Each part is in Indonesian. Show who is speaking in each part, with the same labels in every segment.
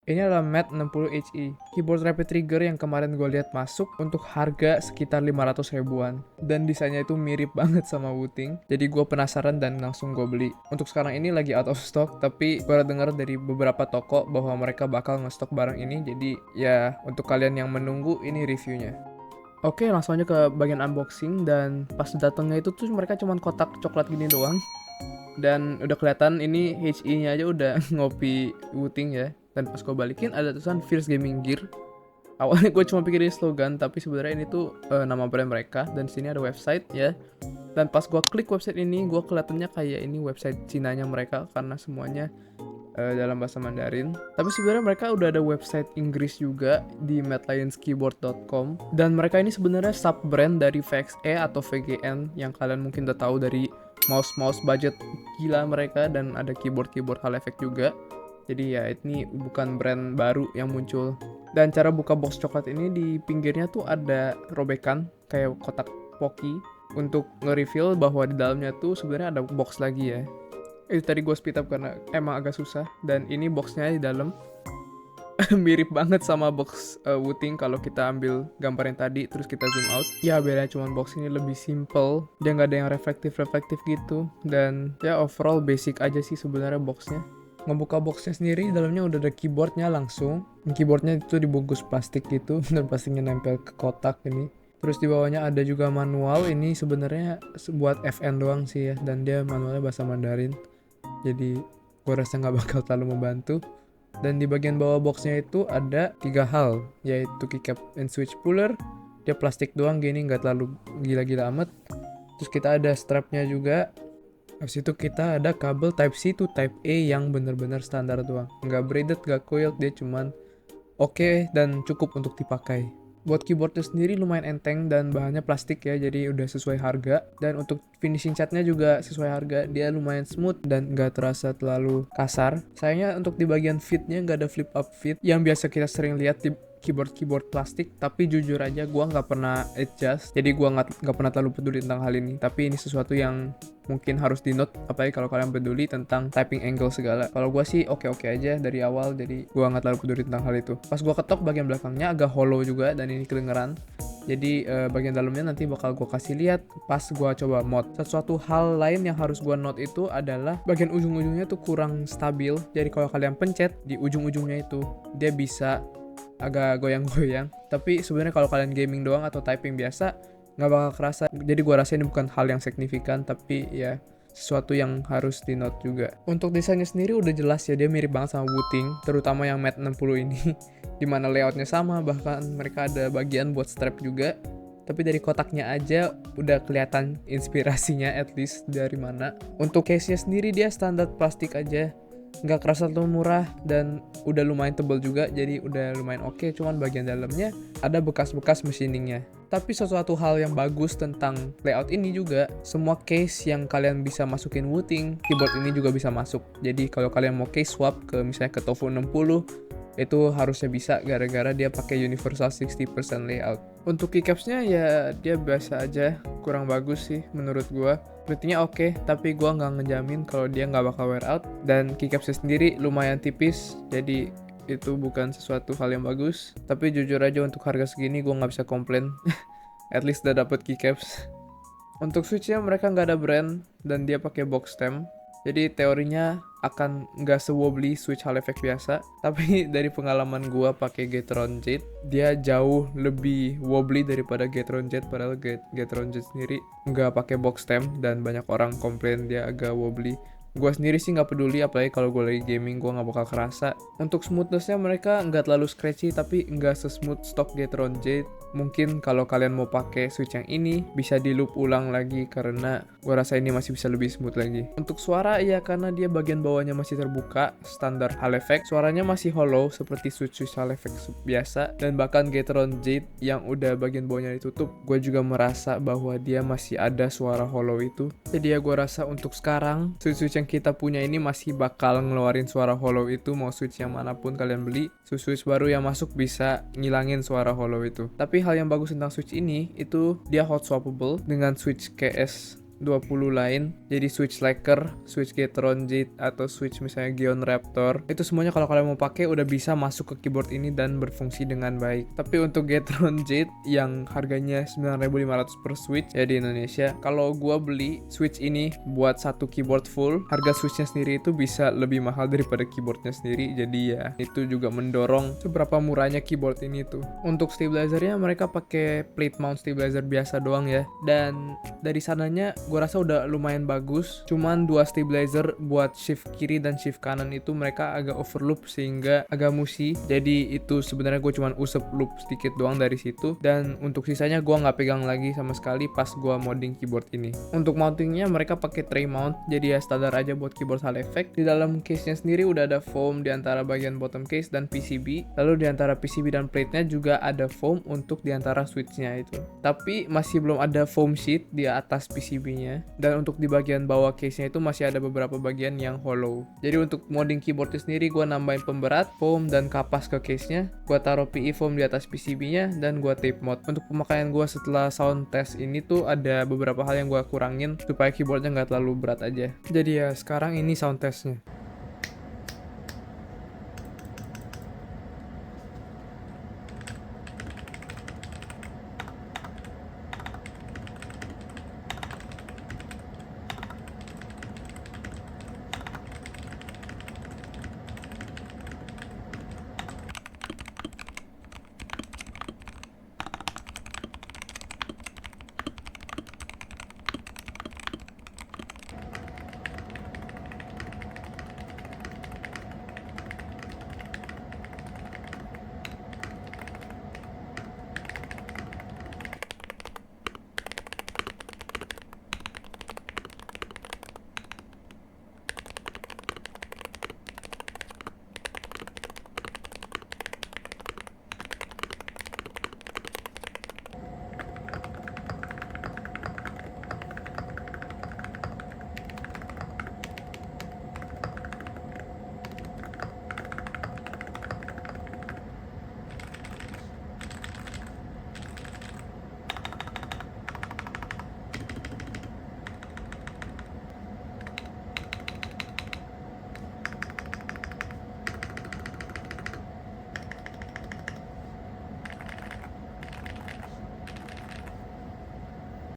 Speaker 1: Ini adalah Mat 60HE, keyboard rapid trigger yang kemarin gue lihat masuk untuk harga sekitar 500 ribuan. Dan desainnya itu mirip banget sama Wooting, jadi gue penasaran dan langsung gue beli. Untuk sekarang ini lagi out of stock, tapi gue dengar dari beberapa toko bahwa mereka bakal ngestok barang ini, jadi ya untuk kalian yang menunggu, ini reviewnya. Oke, langsung aja ke bagian unboxing, dan pas datangnya itu tuh mereka cuma kotak coklat gini doang. Dan udah kelihatan ini HE-nya aja udah ngopi Wooting ya. Dan pas gue balikin ada tulisan Fierce Gaming Gear. Awalnya gue cuma pikir ini slogan, tapi sebenarnya ini tuh nama brand mereka. Dan sini ada website ya. Dan pas gue klik website ini, gue kelihatannya kayak ini website Cinanya mereka karena semuanya dalam bahasa Mandarin. Tapi sebenarnya mereka udah ada website Inggris juga di madlionskeyboard.com. Dan mereka ini sebenarnya sub brand dari VXE atau VGN yang kalian mungkin udah tahu dari mouse budget gila mereka, dan ada keyboard hall effect juga. Jadi ya ini bukan brand baru yang muncul. Dan cara buka box coklat ini di pinggirnya tuh ada robekan kayak kotak poki untuk nge-reveal bahwa di dalamnya tuh sebenarnya ada box lagi ya. Itu tadi gue speed up karena emang agak susah. Dan ini boxnya di dalam mirip banget sama box Wooting kalau kita ambil gambar yang tadi terus kita zoom out. Ya bedanya cuma box ini lebih simple, dia nggak ada yang reflektif gitu. Dan ya overall basic aja sih sebenarnya boxnya. Ngebuka boxnya sendiri, dalamnya udah ada keyboardnya langsung. Keyboardnya itu dibungkus plastik gitu dan plastiknya nempel ke kotak ini. Terus di bawahnya ada juga manual. Ini sebenarnya buat FN doang sih ya, dan dia manualnya bahasa Mandarin. Jadi gue rasa nggak bakal terlalu membantu. Dan di bagian bawah boxnya itu ada 3 hal, yaitu keycap and switch puller. Dia plastik doang gini, nggak terlalu gila-gila amat. Terus kita ada strapnya juga. Habis itu kita ada kabel Type-C to Type-A yang bener-bener standar doang. Nggak braided, nggak coiled, dia cuman oke dan cukup untuk dipakai. Buat keyboardnya sendiri lumayan enteng dan bahannya plastik ya, jadi udah sesuai harga. Dan untuk finishing catnya juga sesuai harga, dia lumayan smooth dan nggak terasa terlalu kasar. Sayangnya untuk di bagian fitnya nggak ada flip up fit yang biasa kita sering lihat di keyboard plastik. Tapi jujur aja gue nggak pernah adjust, jadi gue nggak pernah terlalu peduli tentang hal ini. Tapi ini sesuatu yang mungkin harus di note, apalagi kalau kalian peduli tentang typing angle segala. Kalau gue sih oke aja dari awal, jadi gue nggak terlalu peduli tentang hal itu. Pas gue ketok bagian belakangnya agak hollow juga, dan ini kedengeran. Jadi bagian dalamnya nanti bakal gue kasih lihat pas gue coba mod. Sesuatu hal lain yang harus gue note itu adalah bagian ujung-ujungnya tuh kurang stabil. Jadi kalau kalian pencet di ujung-ujungnya itu, dia bisa agak goyang-goyang. Tapi sebenarnya kalau kalian gaming doang atau typing biasa, nggak bakal kerasa. Jadi gue rasa ini bukan hal yang signifikan, tapi ya sesuatu yang harus di note juga. Untuk desainnya sendiri udah jelas ya, dia mirip banget sama Wooting, terutama yang Mat 60 ini. Dimana layoutnya sama, bahkan mereka ada bagian buat strap juga. Tapi dari kotaknya aja udah kelihatan inspirasinya at least dari mana. Untuk case-nya sendiri dia standar plastik aja, nggak kerasa terlalu murah, dan udah lumayan tebal juga, jadi udah lumayan oke. Cuman bagian dalamnya ada bekas-bekas machiningnya. Tapi sesuatu hal yang bagus tentang layout ini juga, semua case yang kalian bisa masukin Wooting, keyboard ini juga bisa masuk. Jadi kalau kalian mau case swap ke misalnya ke Tofu 60, itu harusnya bisa gara-gara dia pakai universal 60% layout. Untuk keycapsnya ya dia biasa aja, kurang bagus sih menurut gua. Ratingnya oke, tapi gua nggak ngejamin kalau dia nggak bakal wear out. Dan keycapsnya sendiri lumayan tipis, jadi itu bukan sesuatu hal yang bagus. Tapi jujur aja untuk harga segini gue nggak bisa komplain. At least udah dapet keycaps. Untuk switchnya mereka nggak ada brand dan dia pakai box stem. Jadi teorinya akan nggak se-wobbly switch hall effect biasa. Tapi dari pengalaman gue pakai Gateron Jet, dia jauh lebih wobbly daripada Gateron Jet. Padahal Gateron Jet sendiri nggak pakai box stem dan banyak orang komplain dia agak wobbly. Gue sendiri sih nggak peduli, apalagi kalau gue lagi gaming gue nggak bakal kerasa. Untuk smoothnessnya mereka nggak terlalu scratchy, tapi nggak sesmooth stock Gateron Jade. Mungkin kalau kalian mau pakai switch yang ini bisa di loop ulang lagi, karena gue rasa ini masih bisa lebih smooth lagi. Untuk suara ya karena dia bagian bawahnya masih terbuka, standar hall effect, suaranya masih hollow seperti switch hall effect biasa. Dan bahkan Gateron Jade yang udah bagian bawahnya ditutup, gue juga merasa bahwa dia masih ada suara hollow itu. Jadi ya gue rasa untuk sekarang switch yang kita punya ini masih bakal ngeluarin suara hollow itu, mau switch yang manapun kalian beli. Switch baru yang masuk bisa ngilangin suara hollow itu. Tapi hal yang bagus tentang switch ini itu dia hot swappable dengan switch KS lain. Jadi switch Laker, switch Gateron Jet, atau switch misalnya Gion Raptor, itu semuanya kalau kalian mau pakai udah bisa masuk ke keyboard ini dan berfungsi dengan baik. Tapi untuk Gateron Jet yang harganya 9.500 per switch ya di Indonesia, kalau gua beli switch ini buat satu keyboard full, harga switchnya sendiri itu bisa lebih mahal daripada keyboardnya sendiri. Jadi ya itu juga mendorong seberapa murahnya keyboard ini tuh. Untuk stabilizernya mereka pakai plate mount stabilizer biasa doang ya, dan dari sananya gue rasa udah lumayan bagus. Cuman dua stabilizer buat shift kiri dan shift kanan itu mereka agak overloop sehingga agak musi. Jadi itu sebenarnya gue cuman usap loop sedikit doang dari situ, dan untuk sisanya gue nggak pegang lagi sama sekali pas gue modding keyboard ini. Untuk mountingnya mereka pakai tray mount, jadi ya standar aja buat keyboard hall effect. Di dalam case nya sendiri udah ada foam di antara bagian bottom case dan PCB, lalu di antara PCB dan plate nya juga ada foam untuk di antara switch-nya itu. Tapi masih belum ada foam sheet di atas PCB-nya, dan untuk di bagian bawah case-nya itu masih ada beberapa bagian yang hollow. Jadi untuk modding keyboardnya sendiri gue nambahin pemberat, foam, dan kapas ke case-nya. Gue taruh PE foam di atas PCB-nya dan gue tape mod. Untuk pemakaian gue setelah sound test ini tuh ada beberapa hal yang gue kurangin supaya keyboardnya nggak terlalu berat aja. Jadi ya sekarang ini sound testnya.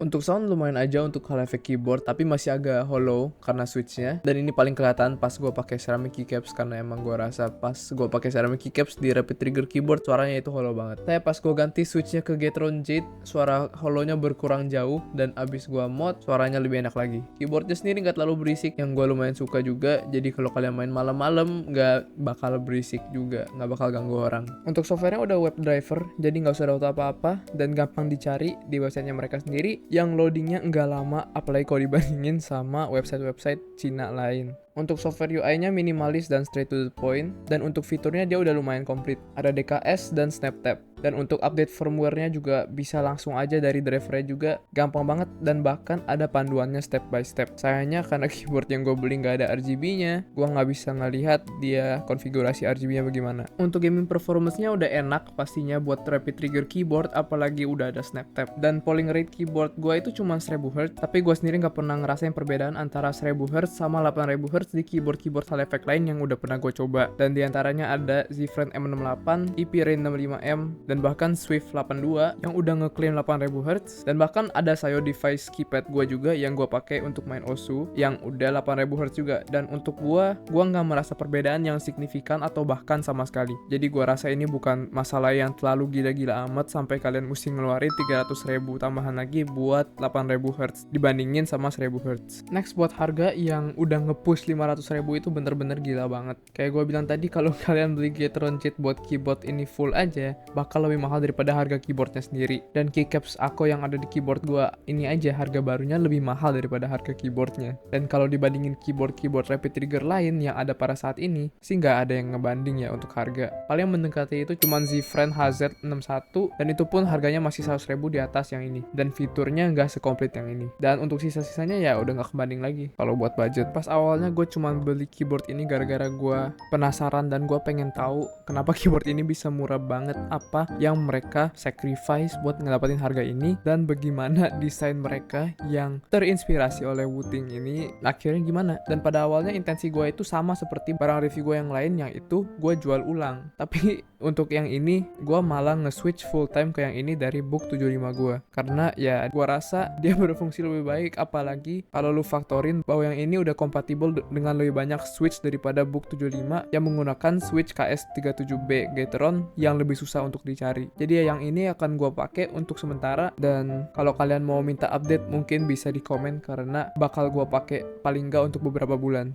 Speaker 1: Untuk sound lumayan aja untuk hall effect keyboard, tapi masih agak hollow karena switchnya. Dan ini paling kelihatan pas gue pakai ceramic keycaps, karena emang gue rasa pas gue pakai ceramic keycaps di rapid trigger keyboard suaranya itu hollow banget. Tapi pas gue ganti switchnya ke Gateron Jet, suara hollownya berkurang jauh, dan abis gue mod suaranya lebih enak lagi. Keyboardnya sendiri nggak terlalu berisik, yang gue lumayan suka juga. Jadi kalau kalian main malam-malam nggak bakal berisik juga, nggak bakal ganggu orang. Untuk softwarenya udah web driver, jadi nggak usah download apa-apa dan gampang dicari di websitenya mereka sendiri, yang loadingnya nggak lama, apalagi kalau dibandingin sama website-website Cina lain. Untuk software UI-nya minimalis dan straight to the point, dan untuk fiturnya dia udah lumayan komplit. Ada DKS dan SnapTap. Dan untuk update firmware-nya juga bisa langsung aja dari driver-nya juga, gampang banget, dan bahkan ada panduannya step by step. Sayangnya karena keyboard yang gue beli nggak ada RGB-nya, gue nggak bisa ngelihat dia konfigurasi RGB-nya bagaimana. Untuk gaming performance-nya udah enak pastinya buat rapid trigger keyboard, apalagi udah ada SnapTap. Dan polling rate keyboard gue itu cuma 1000 Hz, tapi gue sendiri nggak pernah ngerasain perbedaan antara 1000 Hz sama 8000 Hz di keyboard-keyboard hall effect lain yang udah pernah gue coba. Dan diantaranya ada Z-Friend M68, EP Rain 65M, dan bahkan Swift 82 yang udah ngeklaim 8000 Hz, dan bahkan ada Sayo device keypad gue juga yang gue pakai untuk main Osu yang udah 8000 Hz juga. Dan untuk gue nggak merasa perbedaan yang signifikan atau bahkan sama sekali. Jadi gue rasa ini bukan masalah yang terlalu gila-gila amat sampai kalian mesti ngeluarin 300.000 tambahan lagi buat 8000 Hz dibandingin sama 1000 Hz. Next, buat harga yang udah nge-push 500.000 itu bener-bener gila banget. Kayak gue bilang tadi, kalau kalian beli Gateron Jet buat keyboard ini full aja bakal lebih mahal daripada harga keyboardnya sendiri. Dan keycaps Ako yang ada di keyboard gue ini aja harga barunya lebih mahal daripada harga keyboardnya. Dan kalau dibandingin keyboard rapid trigger lain yang ada pada saat ini sih nggak ada yang ngebanding ya untuk harga. Paling mendekati itu cuma Z-Friend HZ61, dan itu pun harganya masih 100.000 di atas yang ini, dan fiturnya nggak sekomplit yang ini. Dan untuk sisa-sisanya ya udah nggak kebanding lagi kalau buat budget. Pas awalnya gue gue cuma beli keyboard ini gara-gara gue penasaran dan gue pengen tahu kenapa keyboard ini bisa murah banget, apa yang mereka sacrifice buat ngedapetin harga ini, dan bagaimana desain mereka yang terinspirasi oleh Wuting ini akhirnya gimana. Dan pada awalnya intensi gue itu sama seperti barang review gue yang lain, yang itu gue jual ulang. Tapi untuk yang ini gue malah nge-switch full time ke yang ini dari book 75 gue, karena ya gue rasa dia berfungsi lebih baik, apalagi kalau lu faktorin bahwa yang ini udah kompatibel dengan lebih banyak switch daripada book 75 yang menggunakan switch KS37B Gateron yang lebih susah untuk dicari. Jadi ya yang ini akan gue pakai untuk sementara, dan kalau kalian mau minta update mungkin bisa di komen karena bakal gue pakai paling nggak untuk beberapa bulan.